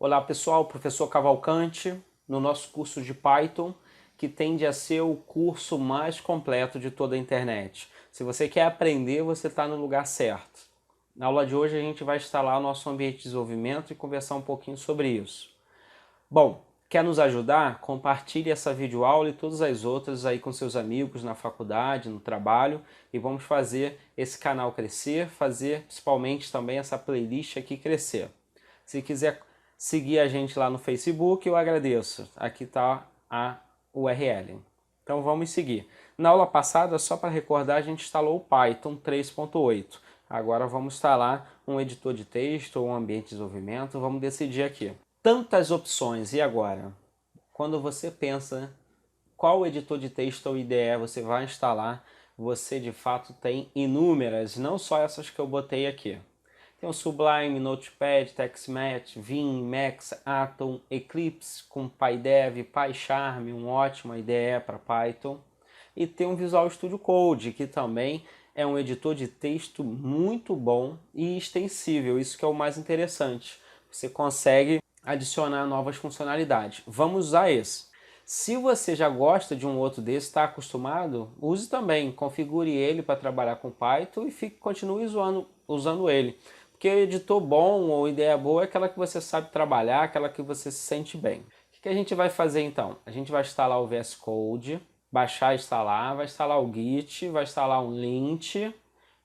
Olá pessoal, professor Cavalcante, no nosso curso de Python, que tende a ser o curso mais completo de toda a internet. Se você quer aprender, você está no lugar certo. Na aula de hoje a gente vai instalar o nosso ambiente de desenvolvimento e conversar um pouquinho sobre isso. Bom, quer nos ajudar? Compartilhe essa videoaula e todas as outras aí com seus amigos na faculdade, no trabalho, e vamos fazer esse canal crescer, fazer principalmente também essa playlist aqui crescer. Se quiser seguir a gente lá no Facebook, eu agradeço. Aqui está a URL. Então vamos seguir. Na aula passada, só para recordar, a gente instalou o Python 3.8. Agora vamos instalar um editor de texto ou um ambiente de desenvolvimento. Vamos decidir aqui. Tantas opções, e agora? Quando você pensa qual editor de texto ou IDE você vai instalar, você de fato tem inúmeras, não só essas que eu botei aqui. Tem o Sublime, Notepad, TextMatch, Vim, Max, Atom, Eclipse com PyDev, PyCharm, uma ótima IDE para Python. E tem o Visual Studio Code, que também é um editor de texto muito bom e extensível, isso que é o mais interessante. Você consegue adicionar novas funcionalidades. Vamos usar esse. Se você já gosta de um outro desse, está acostumado, use também, configure ele para trabalhar com Python e continue usando ele. Porque editor bom ou ideia boa é aquela que você sabe trabalhar, aquela que você se sente bem. O que a gente vai fazer então? A gente vai instalar o VS Code, baixar e instalar, vai instalar o Git, vai instalar um lint,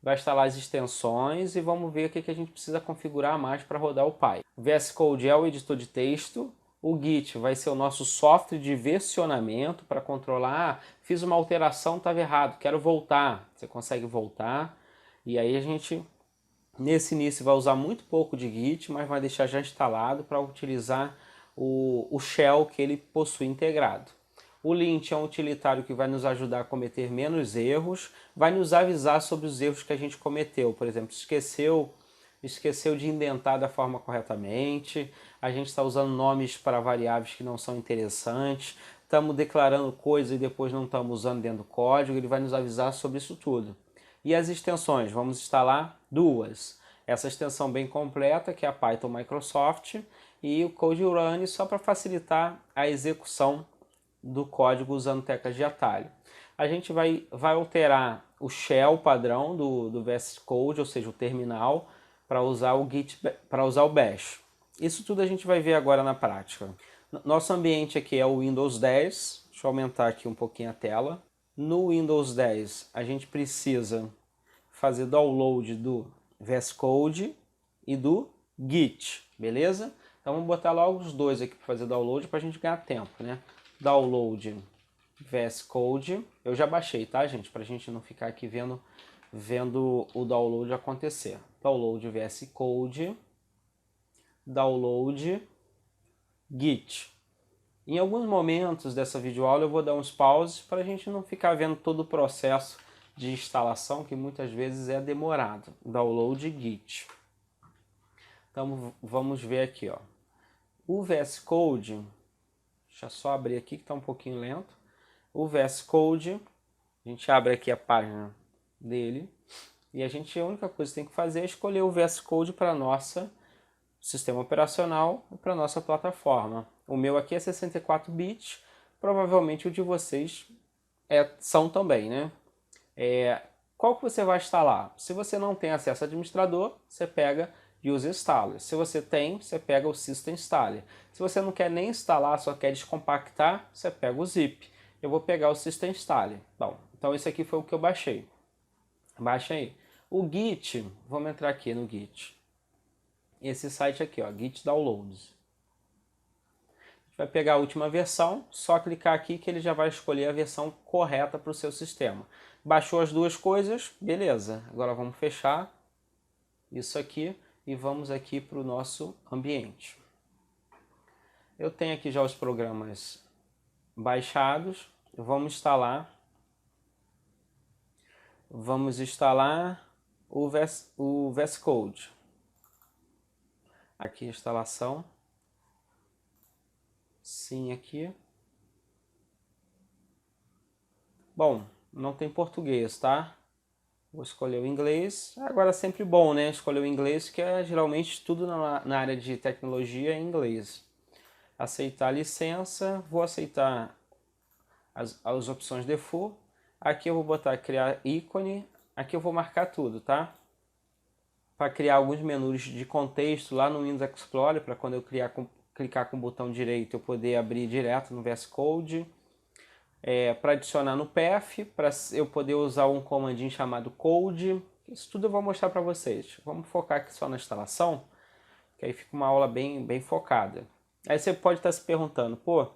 vai instalar as extensões e vamos ver o que a gente precisa configurar mais para rodar o Python. O VS Code é o editor de texto, o Git vai ser o nosso software de versionamento para controlar, fiz uma alteração, estava errado, quero voltar. Você consegue voltar e aí a gente, nesse início, vai usar muito pouco de Git, mas vai deixar já instalado para utilizar o shell que ele possui integrado. O lint é um utilitário que vai nos ajudar a cometer menos erros, vai nos avisar sobre os erros que a gente cometeu. Por exemplo, esqueceu de indentar da forma corretamente, a gente está usando nomes para variáveis que não são interessantes, estamos declarando coisa e depois não estamos usando dentro do código, ele vai nos avisar sobre isso tudo. E as extensões, vamos instalar duas. Essa extensão bem completa, que é a Python Microsoft, e o Code Run, só para facilitar a execução do código usando teclas de atalho. A gente vai alterar o shell padrão do VS Code, ou seja, o terminal, para usar o Git, para usar o Bash. Isso tudo a gente vai ver agora na prática. Nosso ambiente aqui é o Windows 10. Deixa eu aumentar aqui um pouquinho a tela. No Windows 10 a gente precisa fazer download do VS Code e do Git, beleza? Então vamos botar logo os dois aqui para fazer download para a gente ganhar tempo, né? Download VS Code. Eu já baixei, tá, gente? Para a gente não ficar aqui vendo o download acontecer. Download VS Code. Download Git. Em alguns momentos dessa videoaula eu vou dar uns pauses para a gente não ficar vendo todo o processo de instalação, que muitas vezes é demorado. Download Git. Então vamos ver aqui, ó. O VS Code, deixa eu só abrir aqui que está um pouquinho lento. O VS Code, a gente abre aqui a página dele e a única coisa que tem que fazer é escolher o VS Code para nossa sistema operacional e para nossa plataforma. O meu aqui é 64 bits, provavelmente o de vocês são também, né? Qual que você vai instalar? Se você não tem acesso ao administrador, você pega Use Installer. Se você tem, você pega o System Installer. Se você não quer nem instalar, só quer descompactar, você pega o zip. Eu vou pegar o System Installer. Bom, então esse aqui foi o que eu baixei. Baixa aí. O Git, vamos entrar aqui no Git. Esse site aqui, ó, Git Downloads. A gente vai pegar a última versão, só clicar aqui que ele já vai escolher a versão correta para o seu sistema. Baixou as duas coisas, beleza. Agora vamos fechar isso aqui e vamos aqui para o nosso ambiente. Eu tenho aqui já os programas baixados. Vamos instalar o VS Code. Aqui a instalação. Sim, aqui. Bom, não tem português, tá? Vou escolher o inglês. Agora é sempre bom, né? Escolher o inglês, que é geralmente tudo na área de tecnologia é inglês. Aceitar a licença. Vou aceitar as opções default. Aqui eu vou botar criar ícone. Aqui eu vou marcar tudo, tá? Para criar alguns menus de contexto lá no Windows Explorer, para quando eu clicar com o botão direito eu poder abrir direto no VS Code. Para adicionar no path, para eu poder usar um comandinho chamado code. Isso tudo eu vou mostrar para vocês. Vamos focar aqui só na instalação, que aí fica uma aula bem focada. Aí você pode estar se perguntando, pô,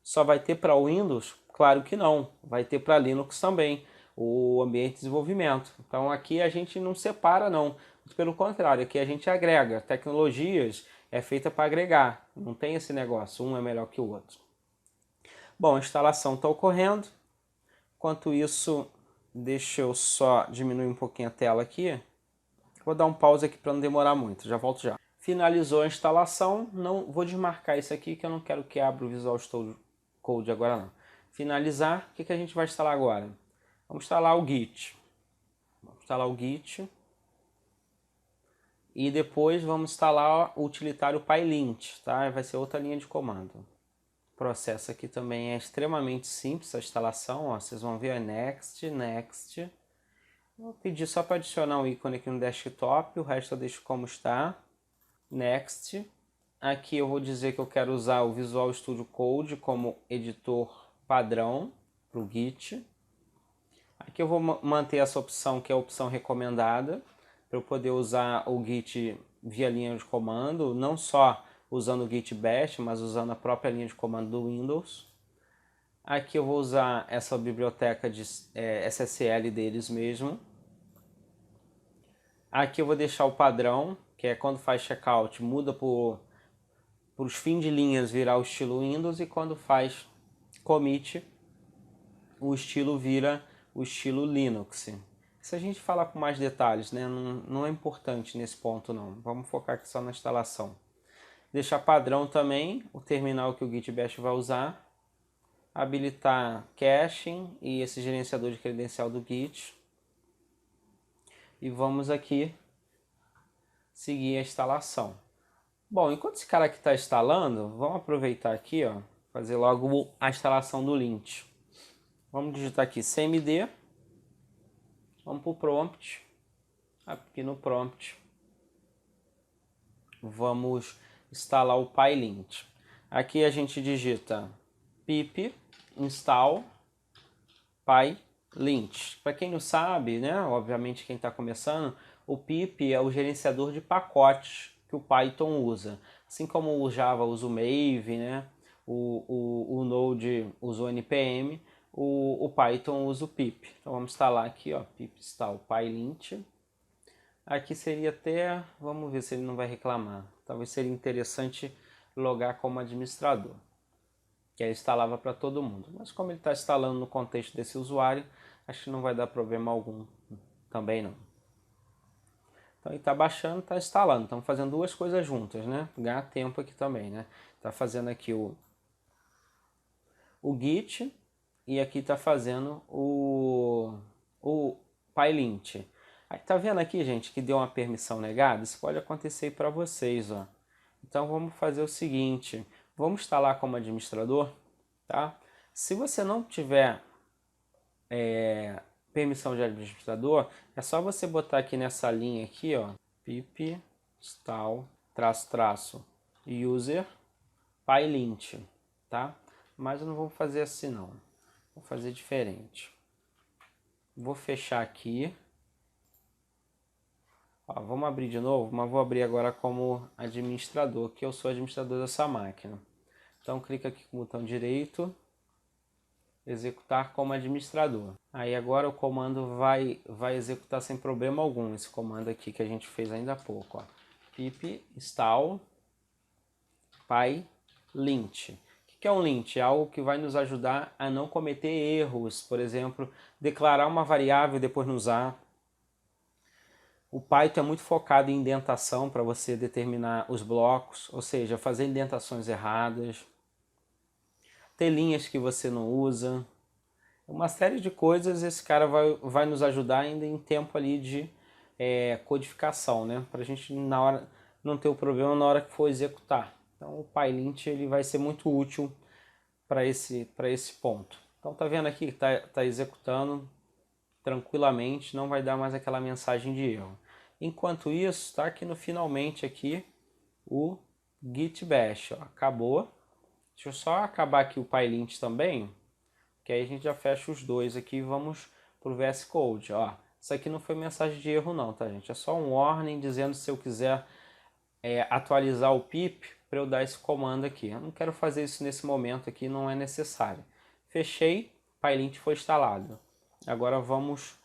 só vai ter para Windows? Claro que não, vai ter para Linux também, o ambiente de desenvolvimento. Então aqui a gente não separa não, pelo contrário, aqui a gente agrega. Tecnologias é feita para agregar, não tem esse negócio, um é melhor que o outro. Bom, a instalação está ocorrendo. Enquanto isso, deixa eu só diminuir um pouquinho a tela aqui. Vou dar um pause aqui para não demorar muito, já volto já. Finalizou a instalação, não vou desmarcar isso aqui que eu não quero que abra o Visual Studio Code agora não. Finalizar, o que a gente vai instalar agora? Vamos instalar o Git. Vamos instalar o Git. E depois vamos instalar o utilitário PyLint, tá? Vai ser outra linha de comando. O processo aqui também é extremamente simples, a instalação, ó, vocês vão ver, é Next, Next. Vou pedir só para adicionar um ícone aqui no desktop, o resto eu deixo como está. Next. Aqui eu vou dizer que eu quero usar o Visual Studio Code como editor padrão para o Git. Aqui eu vou manter essa opção que é a opção recomendada, para eu poder usar o Git via linha de comando, não só usando o Git Bash, mas usando a própria linha de comando do Windows. Aqui eu vou usar essa biblioteca de SSL deles mesmo. Aqui eu vou deixar o padrão, que é quando faz checkout, muda para os fins de linhas virar o estilo Windows, e quando faz commit, o estilo vira o estilo Linux. Se a gente falar com mais detalhes, né, não é importante nesse ponto não. Vamos focar aqui só na instalação. Deixar padrão também o terminal que o Git Bash vai usar. Habilitar caching e esse gerenciador de credencial do Git. E vamos aqui seguir a instalação. Bom, enquanto esse cara aqui está instalando, vamos aproveitar aqui, ó, fazer logo a instalação do lint. Vamos digitar aqui cmd. Vamos para o prompt. Aqui no prompt vamos instalar o PyLint. Aqui a gente digita pip install PyLint. Para quem não sabe, né, obviamente quem está começando, o pip é o gerenciador de pacotes que o Python usa. Assim como o Java usa o Maven, né, o Node usa o npm, o Python usa o pip. Então vamos instalar aqui, ó, pip install PyLint. Aqui seria até, vamos ver se ele não vai reclamar. Talvez seria interessante logar como administrador, que aí instalava para todo mundo. Mas como ele está instalando no contexto desse usuário, acho que não vai dar problema algum também não. Então ele está baixando, está instalando. Estamos fazendo duas coisas juntas, né? Ganhar tempo aqui também, né? Está fazendo aqui o Git e aqui está fazendo o PyLint. Aí tá vendo aqui, gente, que deu uma permissão negada? Isso pode acontecer para vocês, ó. Então vamos fazer o seguinte, vamos instalar como administrador, tá? Se você não tiver permissão de administrador, é só você botar aqui nessa linha aqui, ó, pip install user PyLint, tá? Mas eu não vou fazer assim não, vou fazer diferente. Vou fechar aqui. Ó, vamos abrir de novo, mas vou abrir agora como administrador, que eu sou administrador dessa máquina. Então clica aqui com o botão direito, executar como administrador. Aí agora o comando vai executar sem problema algum, esse comando aqui que a gente fez ainda há pouco. Ó. Pip install PyLint. O que é um lint? É algo que vai nos ajudar a não cometer erros, por exemplo, declarar uma variável e depois não usar. O Python é muito focado em indentação para você determinar os blocos, ou seja, fazer indentações erradas, ter linhas que você não usa. uma série de coisas. Esse cara vai nos ajudar ainda em tempo ali de codificação, né? Para a gente na hora não ter o problema na hora que for executar. Então o PyLint ele vai ser muito útil para esse ponto. Então tá vendo aqui que tá executando tranquilamente, não vai dar mais aquela mensagem de erro. Enquanto isso, está aqui no finalmente aqui o Git Bash, ó, acabou. Deixa eu só acabar aqui o PyLint também, que aí a gente já fecha os dois aqui e vamos pro VS Code, ó. Isso aqui não foi mensagem de erro não, tá gente? É só um warning dizendo se eu quiser atualizar o pip para eu dar esse comando aqui. Eu não quero fazer isso nesse momento aqui, não é necessário. Fechei, PyLint foi instalado. Agora vamos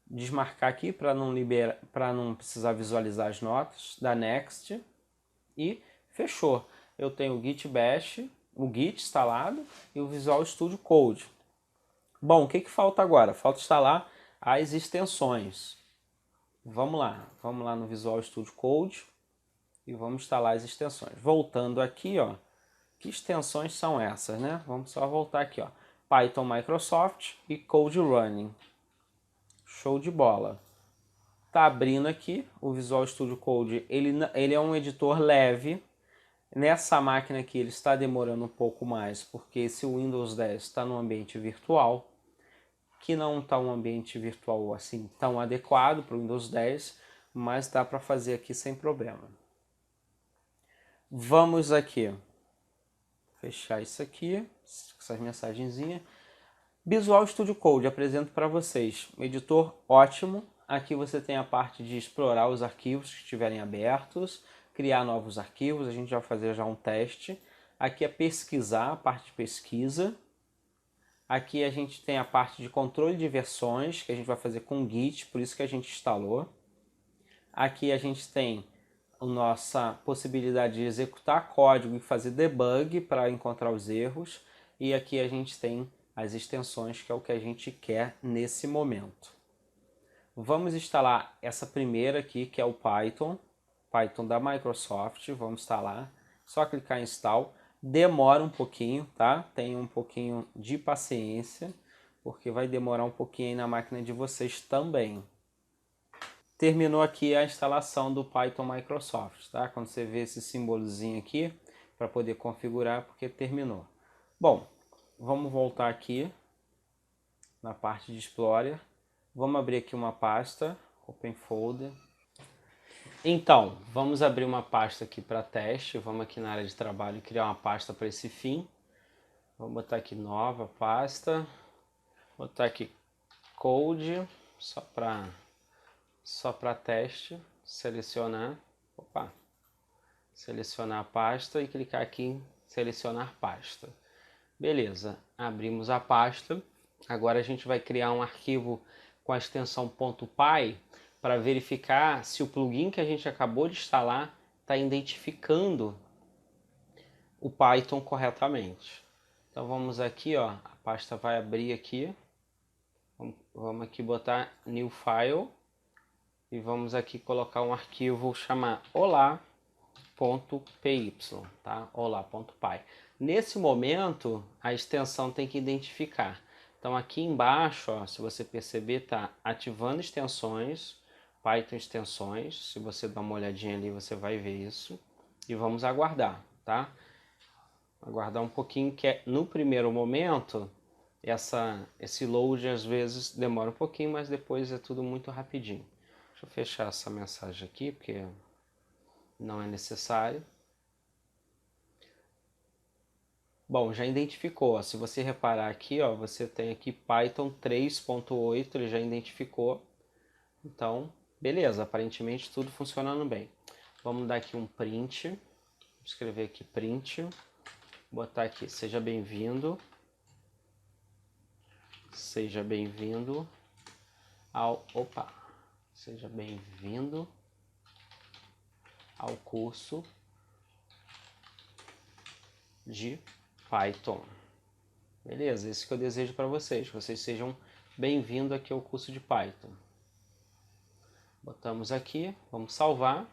desmarcar aqui para não precisar visualizar as notas, da Next e fechou. Eu tenho o Git Bash, o Git instalado e o Visual Studio Code. Bom, o que falta agora? Falta instalar as extensões. Vamos lá no Visual Studio Code e vamos instalar as extensões. Voltando aqui, ó, que extensões são essas, né? Vamos só voltar aqui, ó, Python Microsoft e Code Running. Show de bola. Tá abrindo aqui o Visual Studio Code, ele é um editor leve. Nessa máquina aqui ele está demorando um pouco mais, porque esse Windows 10 está no ambiente virtual, que não está um ambiente virtual assim tão adequado para o Windows 10, mas dá para fazer aqui sem problema. Vamos aqui fechar isso aqui, essas mensagenzinhas. Visual Studio Code, apresento para vocês. Um editor ótimo. Aqui você tem a parte de explorar os arquivos que estiverem abertos, criar novos arquivos, a gente vai fazer já um teste. Aqui é pesquisar, a parte de pesquisa. Aqui a gente tem a parte de controle de versões, que a gente vai fazer com Git, por isso que a gente instalou. Aqui a gente tem a nossa possibilidade de executar código e fazer debug para encontrar os erros. E aqui a gente tem as extensões, que é o que a gente quer nesse momento. Vamos instalar essa primeira aqui, que é o Python da Microsoft. Vamos instalar, só clicar em Install. Demora um pouquinho, tá? Tenha um pouquinho de paciência, porque vai demorar um pouquinho aí na máquina de vocês também. Terminou aqui a instalação do Python Microsoft, tá? Quando você vê esse símbolozinho aqui, para poder configurar, porque terminou. Bom, vamos voltar aqui na parte de Explorer. Vamos abrir aqui uma pasta, Open Folder. Então, vamos abrir uma pasta aqui para teste. Vamos aqui na área de trabalho e criar uma pasta para esse fim. Vamos botar aqui nova pasta. Botar aqui Code, só para teste. Selecionar. Opa! Selecionar a pasta e clicar aqui em selecionar pasta. Beleza, abrimos a pasta. Agora a gente vai criar um arquivo com a extensão .py para verificar se o plugin que a gente acabou de instalar está identificando o Python corretamente. Então vamos aqui, ó, a pasta vai abrir aqui. Vamos aqui botar New File e vamos aqui colocar um arquivo chamar olá.py, tá? Olá.py. Nesse momento, a extensão tem que identificar. Então aqui embaixo, ó, se você perceber, tá ativando extensões, Python extensões. Se você dar uma olhadinha ali, você vai ver isso. E vamos aguardar, tá? Aguardar um pouquinho, que no primeiro momento, esse load às vezes demora um pouquinho, mas depois é tudo muito rapidinho. Deixa eu fechar essa mensagem aqui, porque não é necessário. Bom, já identificou, ó. Se você reparar aqui, ó, você tem aqui Python 3.8, ele já identificou. Então, beleza, aparentemente tudo funcionando bem. Vamos dar aqui um print, vou escrever aqui print, botar aqui, seja bem-vindo seja bem-vindo ao curso de Python. Beleza, isso que eu desejo para vocês, que vocês sejam bem-vindos aqui ao curso de Python. Botamos aqui, vamos salvar.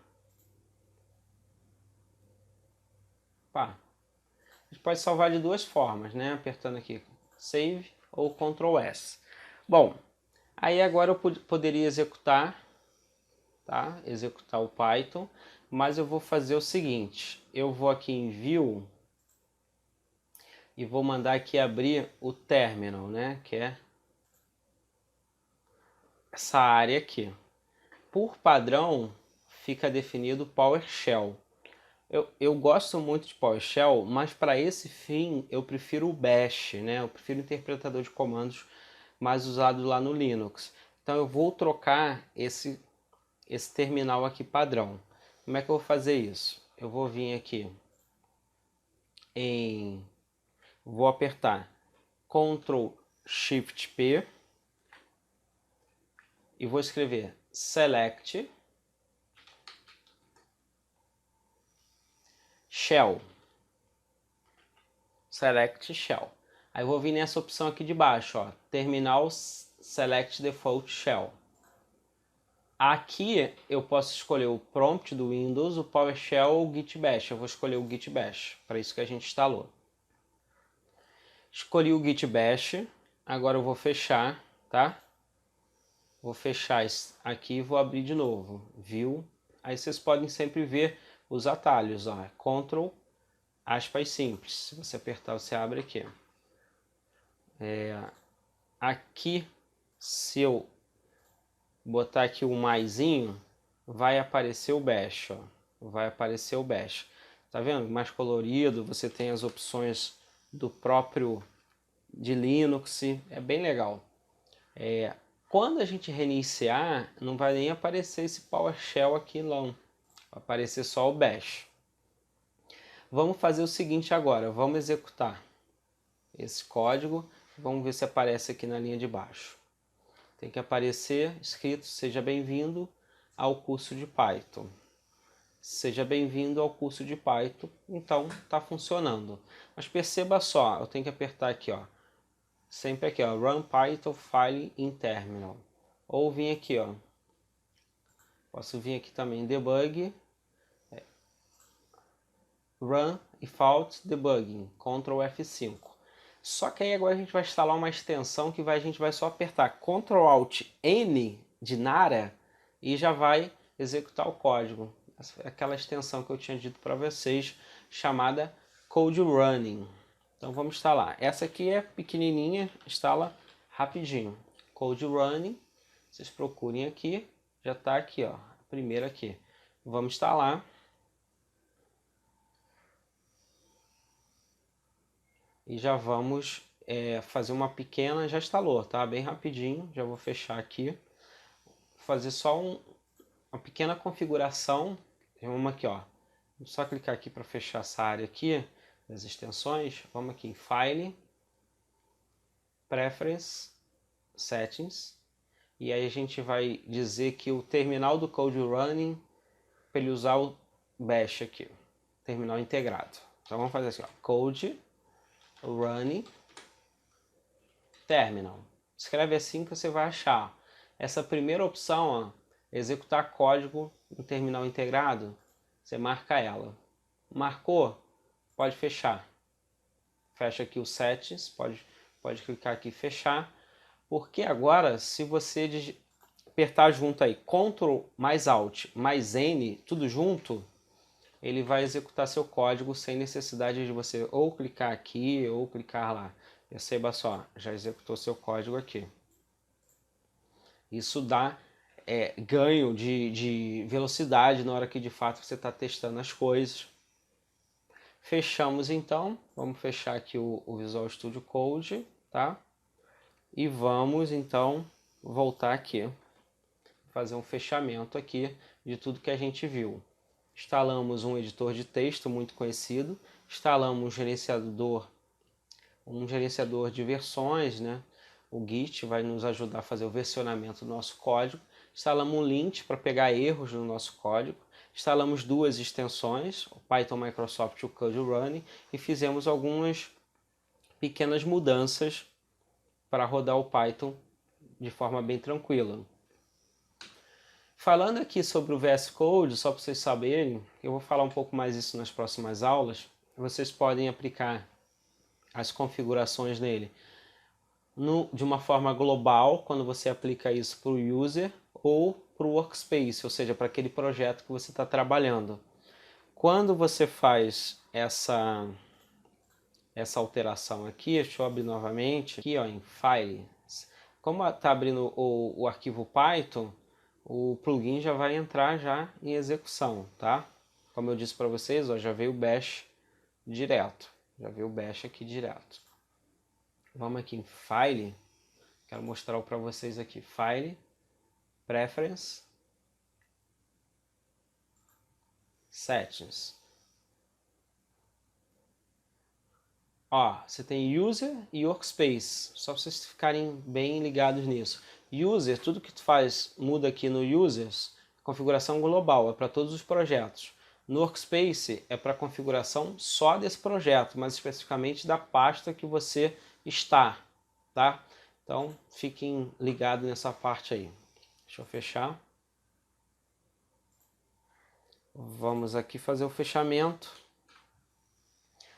Opa. A gente pode salvar de duas formas, né? Apertando aqui Save ou Ctrl S. Bom, aí agora eu poderia executar, tá? Executar o Python, mas eu vou fazer o seguinte, eu vou aqui em View e vou mandar aqui abrir o terminal, né? Que é essa área aqui. Por padrão, fica definido PowerShell. Eu gosto muito de PowerShell, mas para esse fim eu prefiro o Bash, né? Eu prefiro o interpretador de comandos mais usado lá no Linux. Então eu vou trocar esse terminal aqui padrão. Como é que eu vou fazer isso? Eu vou vir aqui vou apertar Ctrl Shift P e vou escrever Select Shell. Select Shell. Aí eu vou vir nessa opção aqui de baixo, ó, Terminal Select Default Shell. Aqui eu posso escolher o prompt do Windows, o PowerShell ou o Git Bash. Eu vou escolher o Git Bash, para isso que a gente instalou. Escolhi o Git Bash, agora eu vou fechar, tá? Vou fechar aqui e vou abrir de novo, View. Aí vocês podem sempre ver os atalhos, ó, Ctrl, aspas simples. Se você apertar, você abre aqui. Aqui, se eu botar aqui o maisinho, vai aparecer o Bash, ó. Vai aparecer o Bash. Tá vendo? Mais colorido, você tem as opções do próprio de Linux, é bem legal. Quando a gente reiniciar, não vai nem aparecer esse PowerShell aqui não, vai aparecer só o Bash. Vamos fazer o seguinte agora, vamos executar esse código, vamos ver se aparece aqui na linha de baixo. Tem que aparecer escrito, seja bem-vindo ao curso de Python. Seja bem-vindo ao curso de Python, então está funcionando. Mas perceba só, eu tenho que apertar aqui, ó, sempre aqui, ó, Run Python File in Terminal. Ou vir aqui, ó, posso vir aqui também, Debug, Run Without Debugging, Ctrl F5. Só que aí agora a gente vai instalar uma extensão que a gente vai só apertar Ctrl Alt N de Nara e já vai executar o código. Aquela extensão que eu tinha dito para vocês, chamada Code Running. Então vamos instalar. Essa aqui é pequenininha, instala rapidinho. Code Running, vocês procurem aqui, já está aqui, ó, a primeira aqui. Vamos instalar. E já vamos fazer uma pequena, já instalou, tá? Bem rapidinho, já vou fechar aqui. Vou fazer só uma pequena configuração. Tem uma aqui, ó. Vou só clicar aqui para fechar essa área aqui das extensões. Vamos aqui em File, Preference, Settings. E aí a gente vai dizer que o terminal do Code Running, para ele usar o Bash aqui, terminal integrado. Então vamos fazer assim, ó, Code Running Terminal. Escreve assim que você vai achar. Essa primeira opção, ó, executar código em terminal integrado, você marca ela. Marcou? Pode fechar. Fecha aqui o settings, pode clicar aqui e fechar. Porque agora, se você apertar junto aí, Ctrl mais Alt mais N, tudo junto, ele vai executar seu código sem necessidade de você ou clicar aqui ou clicar lá. Perceba só, já executou seu código aqui. Isso dá ganho de velocidade na hora que de fato você está testando as coisas. Fechamos então, vamos fechar aqui o Visual Studio Code, tá? E vamos então voltar aqui, fazer um fechamento aqui de tudo que a gente viu. Instalamos um editor de texto muito conhecido, instalamos um gerenciador de versões, né? O Git vai nos ajudar a fazer o versionamento do nosso código. Instalamos um lint para pegar erros no nosso código. Instalamos duas extensões, o Python Microsoft e o Code Running, e fizemos algumas pequenas mudanças para rodar o Python de forma bem tranquila. Falando aqui sobre o VS Code, só para vocês saberem, eu vou falar um pouco mais isso nas próximas aulas, vocês podem aplicar as configurações nele de uma forma global, quando você aplica isso para o user ou para o workspace, ou seja, para aquele projeto que você está trabalhando. Quando você faz essa alteração aqui, deixa eu abrir novamente, aqui ó, em Files, como está abrindo o arquivo Python, o plugin já vai entrar já em execução, tá? Como eu disse para vocês, ó, já veio o Bash direto, já veio o Bash aqui direto. Vamos aqui em File, quero mostrar para vocês aqui, File, Preference, Settings. Ó, você tem User e Workspace, só para vocês ficarem bem ligados nisso. User, tudo que tu faz muda aqui no Users, configuração global, é para todos os projetos. No Workspace é para configuração só desse projeto, mais especificamente da pasta que você está, tá? Então, fiquem ligados nessa parte aí. Deixa eu fechar. Vamos aqui fazer o fechamento.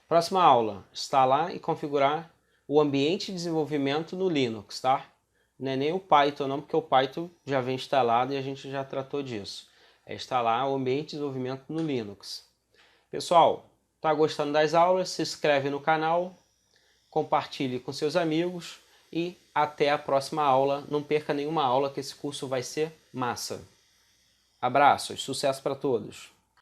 Próxima aula, instalar e configurar o ambiente de desenvolvimento no Linux, tá? Não é nem o Python não, porque o Python já vem instalado e a gente já tratou disso. É instalar o ambiente de desenvolvimento no Linux. Pessoal, tá gostando das aulas? Se inscreve no canal, compartilhe com seus amigos e até a próxima aula. Não perca nenhuma aula que esse curso vai ser massa. Abraços, sucesso para todos!